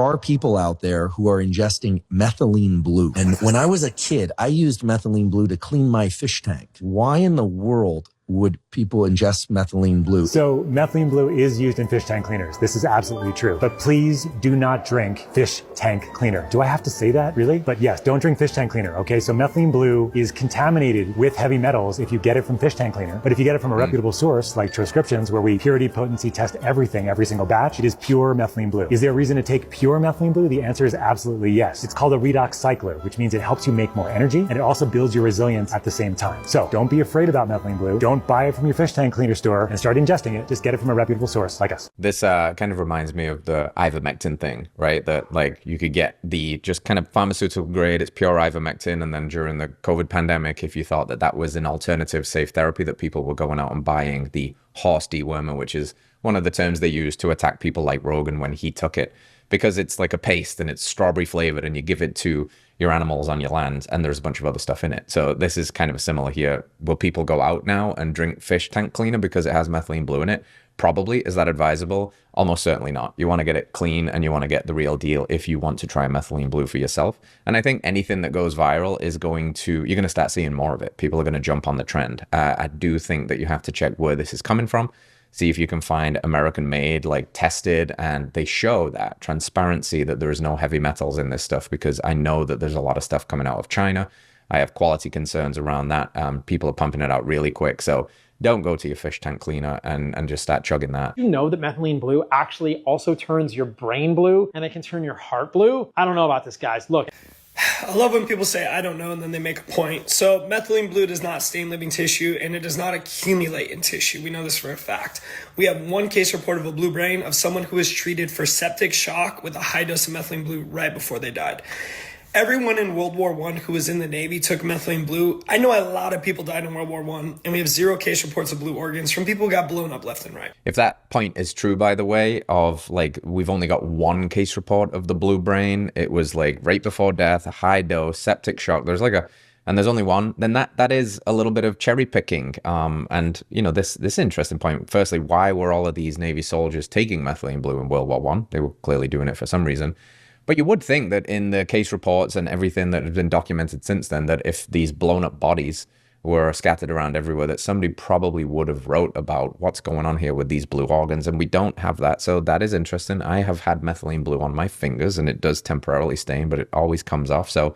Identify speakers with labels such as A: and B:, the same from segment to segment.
A: are people out there who are ingesting methylene blue. And when I was a kid, I used methylene blue to clean my fish tank. Why in the world would people ingest methylene blue?
B: So methylene blue is used in fish tank cleaners. This is absolutely true. But please do not drink fish tank cleaner. Do I have to say that, really? But yes, don't drink fish tank cleaner, okay? So methylene blue is contaminated with heavy metals if you get it from fish tank cleaner. But if you get it from a reputable source like Transcriptions, where we purity, potency test everything, every single batch, it is pure methylene blue. Is there a reason to take pure methylene blue? The answer is absolutely yes. It's called a redox cycler, which means it helps you make more energy and it also builds your resilience at the same time. So don't be afraid about methylene blue. Don't buy it from your fish tank cleaner store and start ingesting it. Just get it from a reputable source like us.
C: This kind of reminds me of the ivermectin thing, right? That like you could get the just kind of pharmaceutical grade, it's pure ivermectin. And then during the COVID pandemic, if you thought that that was an alternative safe therapy, that people were going out and buying the horse dewormer, which is one of the terms they use to attack people like Rogan when he took it, because it's like a paste and it's strawberry flavored and you give it to your animals on your land and there's a bunch of other stuff in it. So this is kind of similar here. Will people go out now and drink fish tank cleaner because it has methylene blue in it? Probably. Is that advisable? Almost certainly not. You want to get it clean and you want to get the real deal if you want to try methylene blue for yourself. And I think anything that goes viral is going to, you're going to start seeing more of it. People are going to jump on the trend. I do think that you have to check where this is coming from. See if you can find American made, like tested, and they show that transparency that there is no heavy metals in this stuff, because I know that there's a lot of stuff coming out of China. I have quality concerns around that. People are pumping it out really quick. So don't go to your fish tank cleaner and just start chugging that.
D: You know that methylene blue actually also turns your brain blue and it can turn your heart blue? I don't know about this, guys. Look.
E: I love when people say, I don't know, and then they make a point. So methylene blue does not stain living tissue, and it does not accumulate in tissue. We know this for a fact. We have one case report of a blue brain of someone who was treated for septic shock with a high dose of methylene blue right before they died. Everyone in World War I who was in the Navy took methylene blue. I know a lot of people died in World War I, and we have 0 case reports of blue organs from people who got blown up left and right.
C: If that point is true, by the way, of like, we've only got 1 case report of the blue brain, it was like right before death, a high dose, septic shock, there's like and there's only 1, then that is a little bit of cherry picking. And you know, this interesting point. Firstly, why were all of these Navy soldiers taking methylene blue in World War I? They were clearly doing it for some reason. But you would think that in the case reports and everything that has been documented since then, that if these blown up bodies were scattered around everywhere, that somebody probably would have wrote about what's going on here with these blue organs, and we don't have that. So that is interesting. I have had methylene blue on my fingers, and it does temporarily stain, but it always comes off. So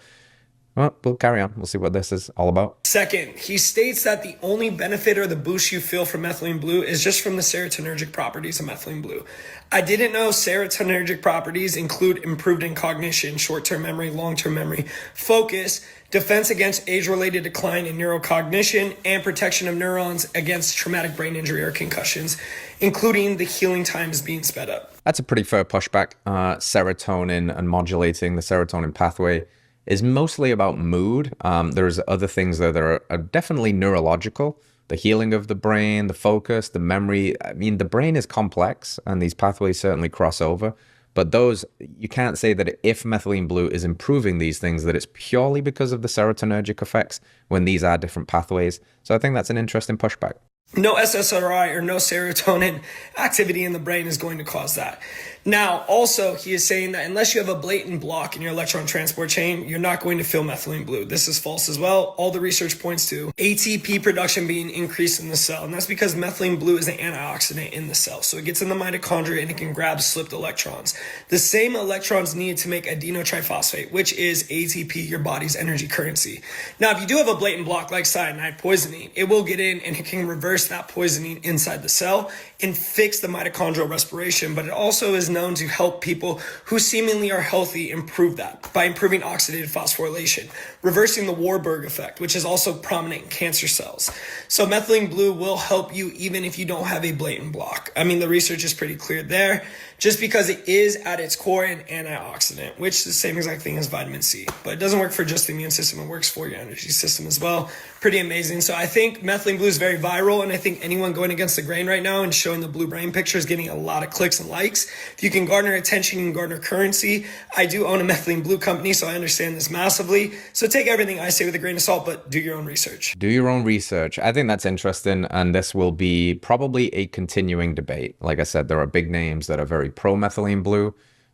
C: well, we'll carry on. We'll see what this is all about.
E: Second, he states that the only benefit or the boost you feel from methylene blue is just from the serotonergic properties of methylene blue. I didn't know serotonergic properties include improved in cognition, short-term memory, long-term memory, focus, defense against age-related decline in neurocognition, and protection of neurons against traumatic brain injury or concussions, including the healing times being sped up.
C: That's a pretty fair pushback. Serotonin and modulating the serotonin pathway is mostly about mood. There's other things that are definitely neurological. The healing of the brain, the focus, the memory. I mean, the brain is complex and these pathways certainly cross over. But those, you can't say that if methylene blue is improving these things, that it's purely because of the serotonergic effects when these are different pathways. So I think that's an interesting pushback.
E: No SSRI or no serotonin activity in the brain is going to cause that. Now, also, he is saying that unless you have a blatant block in your electron transport chain, you're not going to feel methylene blue. This is false as well. All the research points to ATP production being increased in the cell, and that's because methylene blue is an antioxidant in the cell. So it gets in the mitochondria and it can grab slipped electrons. The same electrons needed to make adenotriphosphate, which is ATP, your body's energy currency. Now, if you do have a blatant block like cyanide poisoning, it will get in and it can reverse that poisoning inside the cell and fix the mitochondrial respiration, but it also is known to help people who seemingly are healthy improve that by improving oxidative phosphorylation, reversing the Warburg effect, which is also prominent in cancer cells. So methylene blue will help you even if you don't have a blatant block. I mean, the research is pretty clear there, just because it is at its core an antioxidant, which is the same exact thing as vitamin C. But it doesn't work for just the immune system, it works for your energy system as well. Pretty amazing. So I think methylene blue is very viral, and I think anyone going against the grain right now and showing the blue brain picture is getting a lot of clicks and likes. If you can garner attention, you can garner currency. I do own a methylene blue company, so I understand this massively. So take everything I say with a grain of salt, but do your own research.
C: Do your own research. I think that's interesting, and this will be probably a continuing debate. Like I said, there are big names that are very pro methylene blue,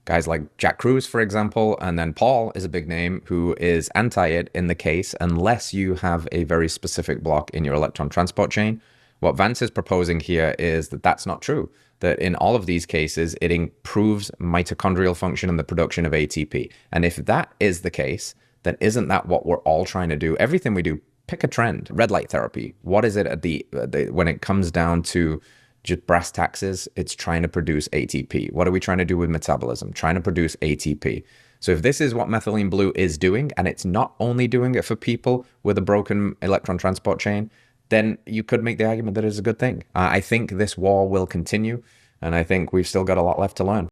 C: guys like Jack Cruz, for example, and then Paul is a big name who is anti it in the case unless you have a very specific block in your electron transport chain. What Vance is proposing here is that that's not true, that in all of these cases, it improves mitochondrial function and the production of ATP. And if that is the case, then isn't that what we're all trying to do? Everything we do, pick a trend. Red light therapy. What is it at when it comes down to just brass taxes? It's trying to produce ATP. What are we trying to do with metabolism? Trying to produce ATP. So if this is what methylene blue is doing, and it's not only doing it for people with a broken electron transport chain, then you could make the argument that it's a good thing. I think this war will continue, and I think we've still got a lot left to learn.